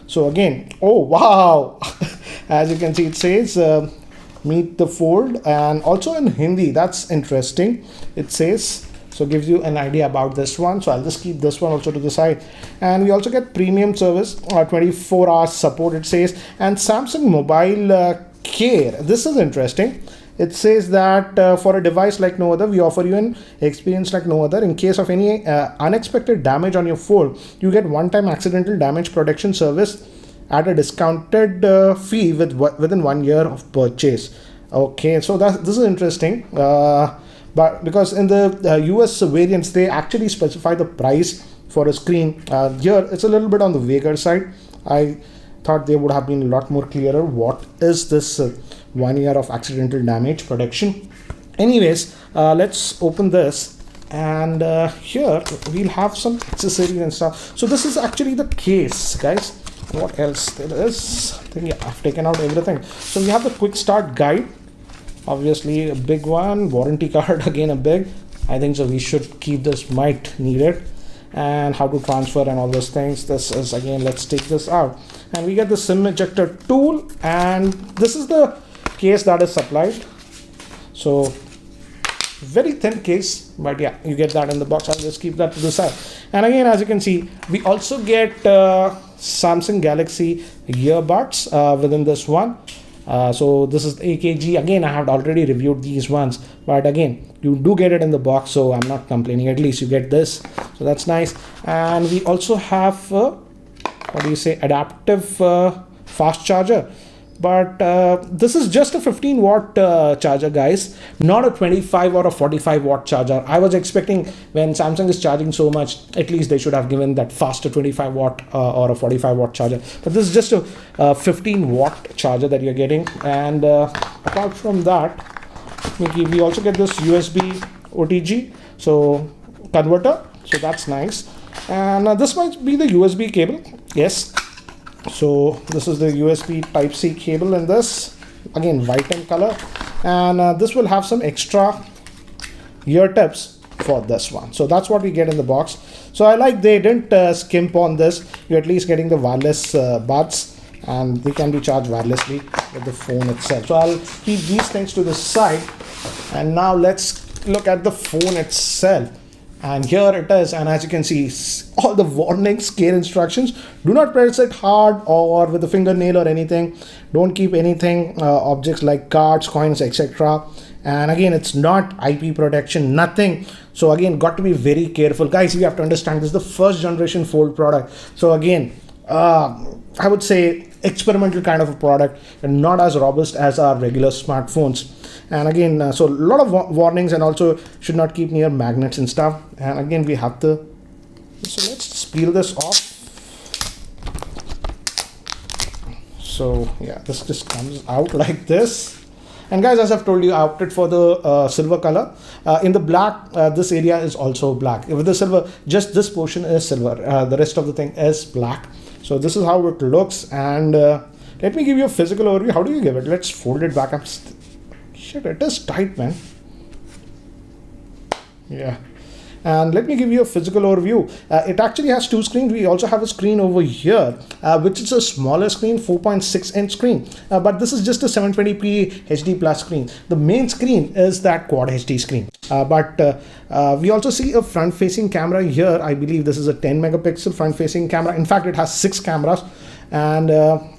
So again, oh wow, as you can see, it says meet the fold, and also in Hindi. That's interesting. It says, so gives you an idea about this one. So I'll just keep this one also to the side. And we also get premium service, 24 hours support, it says, and Samsung Mobile Care. This is interesting. It says that for a device like no other, we offer you an experience like no other. In case of any unexpected damage on your phone, you get one-time accidental damage protection service at a discounted fee within 1 year of purchase. Okay, so this is interesting. But because in the US variants, they actually specify the price for a screen. Here, it's a little bit on the vaguer side. I thought they would have been a lot more clearer. What is this 1 year of accidental damage protection? Anyways, let's open this, and here we'll have some accessories and stuff. So this is actually the case, guys. What else there is? I think, yeah, I've taken out everything. So we have the quick start guide, obviously a big one. Warranty card, again a big. I think so we should keep this, might need it. And how to transfer and all those things. This is, again, let's take this out, and we get the SIM ejector tool, and this is the case that is supplied. So very thin case, but yeah, you get that in the box. I'll just keep that to the side. And again, as you can see, we also get Samsung Galaxy earbuds within this one. So this is AKG. Again, I have already reviewed these ones, but again, you do get it in the box, so I'm not complaining. At least you get this, so that's nice. And we also have what do you say, adaptive fast charger. But this is just a 15 watt charger, guys, not a 25 or a 45 watt charger. I was expecting, when Samsung is charging so much, at least they should have given that faster 25 watt or a 45 watt charger. But this is just a 15 watt charger that you're getting. And apart from that, we also get this USB OTG, so converter. So that's nice. And this might be the USB cable. Yes. So this is the USB Type-C cable in this, again white in color, and this will have some extra ear tips for this one. So that's what we get in the box. So I like they didn't skimp on this. You're at least getting the wireless buds, and they can be charged wirelessly with the phone itself. So I'll keep these things to the side, and now let's look at the phone itself. And here it is, and as you can see, all the warning scare instructions. Do not press it hard or with a fingernail or anything. Don't keep anything, objects like cards, coins, etc. And again, it's not IP protection, nothing. So again, got to be very careful, guys. You have to understand, this is the first generation Fold product. So again, I would say experimental kind of a product, and not as robust as our regular smartphones. And again, so a lot of warnings, and also should not keep near magnets and stuff. And again, we have the, so let's just peel this off. So yeah, this just comes out like this. And guys, as I've told you, I opted for the silver color. In the black, this area is also black. With the silver, just this portion is silver. The rest of the thing is black. So this is how it looks. And let me give you a physical overview. How do you give it? Let's fold it back up. Shit, it is tight, man. Yeah. And let me give you a physical overview. It actually has two screens. We also have a screen over here, which is a smaller screen, 4.6 inch screen. But this is just a 720p HD plus screen. The main screen is that Quad HD screen. But we also see a front facing camera here. I believe this is a 10 megapixel front facing camera. In fact, it has 6 cameras. And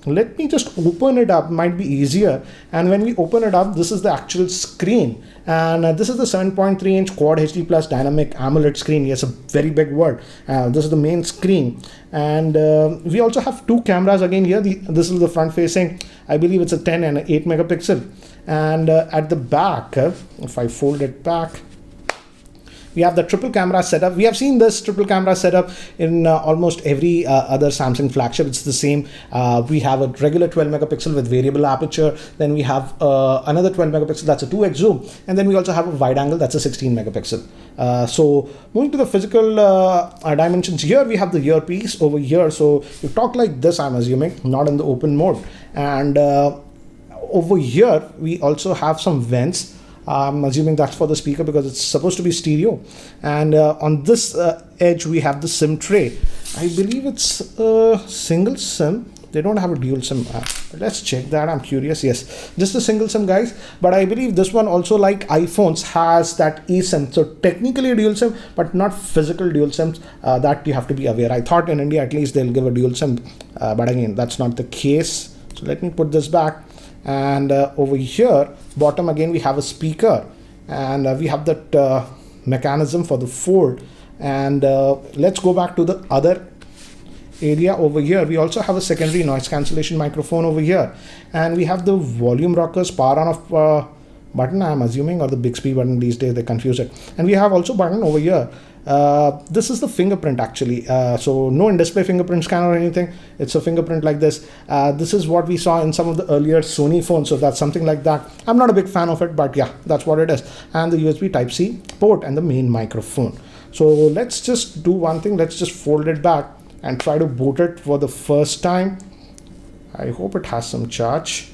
let me just open it up, might be easier. And when we open it up, this is the actual screen, and this is the 7.3 inch Quad HD plus dynamic AMOLED screen. Yes, a very big word. This is the main screen, and we also have 2 cameras again here. This is the front facing, I believe it's a 10 and 8 megapixel. And at the back, if I fold it back, we have the triple camera setup. We have seen this triple camera setup in almost every other Samsung flagship. It's the same. We have a regular 12 megapixel with variable aperture. Then we have another 12 megapixel, that's a 2x zoom. And then we also have a wide angle, that's a 16 megapixel. So moving to the physical dimensions, here we have the earpiece over here. So you talk like this, I'm assuming, not in the open mode. And over here, we also have some vents. I'm assuming that's for the speaker because it's supposed to be stereo. And on this edge, we have the SIM tray. I believe it's a single SIM. they don't have a dual SIM. Let's check that. I'm curious. Yes, just a single SIM, guys. But I believe this one also, like iPhones, has that eSIM. So technically a dual SIM, but not physical dual SIMs. That you have to be aware. I thought in India at least they'll give a dual SIM, but again, that's not the case. So let me put this back. And over here, bottom again, we have a speaker, and we have that mechanism for the fold. And let's go back to the other area over here. We also have a secondary noise cancellation microphone over here, and we have the volume rockers, power on off button, I'm assuming, or the Bixby button. These days they confuse it. And we have also button over here. This is the fingerprint actually, so no in-display fingerprint scanner or anything. It's a fingerprint like this. This is what we saw in some of the earlier Sony phones, so that's something like that. I'm not a big fan of it, but yeah, that's what it is. And the USB Type-C port and the main microphone. So let's just do one thing. Let's just fold it back and try to boot it for the first time. I hope it has some charge.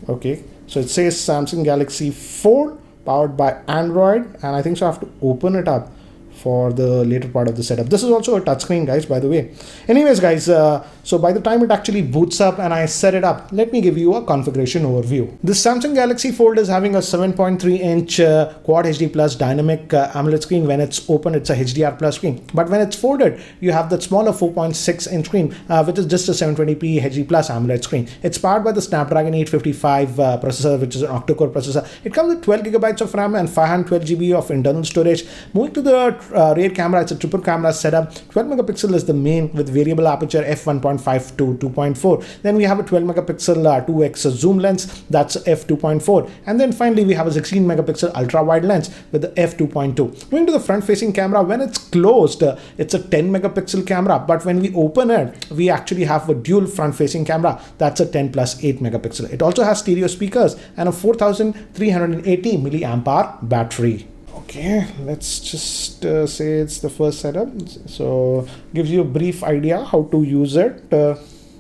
Okay, so it says Samsung Galaxy Fold powered by Android, and I think so I have to open it up for the later part of the setup. This is also a touchscreen, guys, by the way. Anyways, guys, so by the time it actually boots up and I set it up, let me give you a configuration overview. This Samsung Galaxy Fold is having a 7.3-inch Quad HD Plus dynamic AMOLED screen. When it's open, it's a HDR Plus screen. But when it's folded, you have that smaller 4.6-inch screen, which is just a 720p HD Plus AMOLED screen. It's powered by the Snapdragon 855 processor, which is an octa-core processor. It comes with 12 gigabytes of RAM and 512 GB of internal storage. Moving to the rear camera, it's a triple camera setup. 12 megapixel is the main with variable aperture f1.5 to 2.4. Then we have a 12 megapixel 2x zoom lens, that's f2.4. And then finally we have a 16 megapixel ultra wide lens with the f2.2. Moving to the front facing camera, when it's closed, it's a 10 megapixel camera, but when we open it, we actually have a dual front facing camera, that's a 10 plus 8 megapixel. It also has stereo speakers and a 4380 milliamp hour battery. Okay, let's just say it's the first setup. So gives you a brief idea how to use it.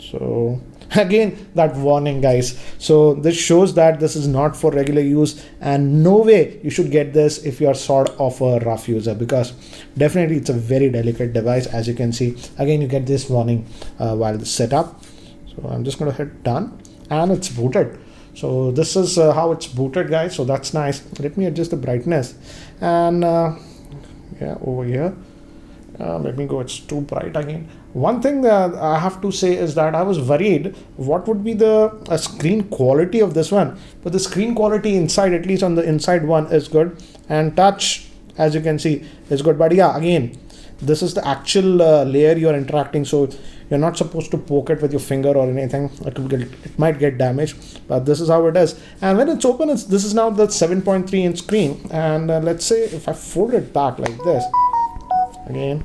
So again, that warning, guys. So this shows that this is not for regular use, and no way you should get this if you're sort of a rough user, because definitely it's a very delicate device. As you can see, again, you get this warning while the setup. So I'm just going to hit done, and it's booted. So this is how it's booted, guys. So that's nice. Let me adjust the brightness, and yeah, over here, let me go, it's too bright again. One thing that I have to say is that I was worried what would be the screen quality of this one, but the screen quality inside, at least on the inside one, is good, and touch, as you can see, is good. But yeah, again, this is the actual layer you're interacting, so you're not supposed to poke it with your finger or anything. It might get damaged, but this is how it is. And when it's open, this is now the 7.3-inch screen. And let's say if I fold it back like this, again,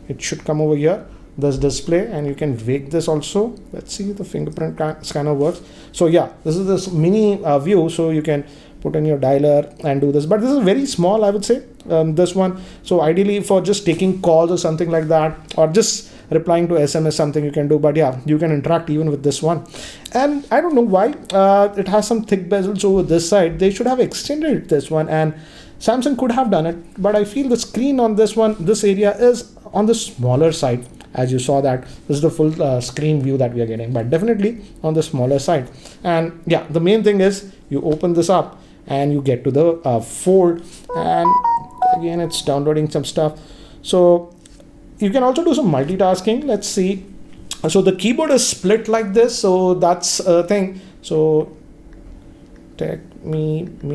it should come over here, this display, and you can wake this also. Let's see if the fingerprint scanner works. So yeah, this is this mini view, so you can put in your dialer and do this, but this is very small, I would say, this one. So ideally for just taking calls or something like that, or just replying to SMS, something you can do. But yeah, you can interact even with this one. And I don't know why it has some thick bezels over this side. They should have extended this one, and Samsung could have done it, but I feel the screen on this one, this area, is on the smaller side. As you saw, that this is the full screen view that we are getting, but definitely on the smaller side. And yeah, the main thing is you open this up and you get to the fold, and again, it's downloading some stuff. So you can also do some multitasking. Let's see. So the keyboard is split like this, so that's a thing. So techme.com,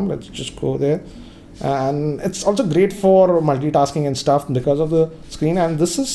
let's just go there. And it's also great for multitasking and stuff because of the screen. And this is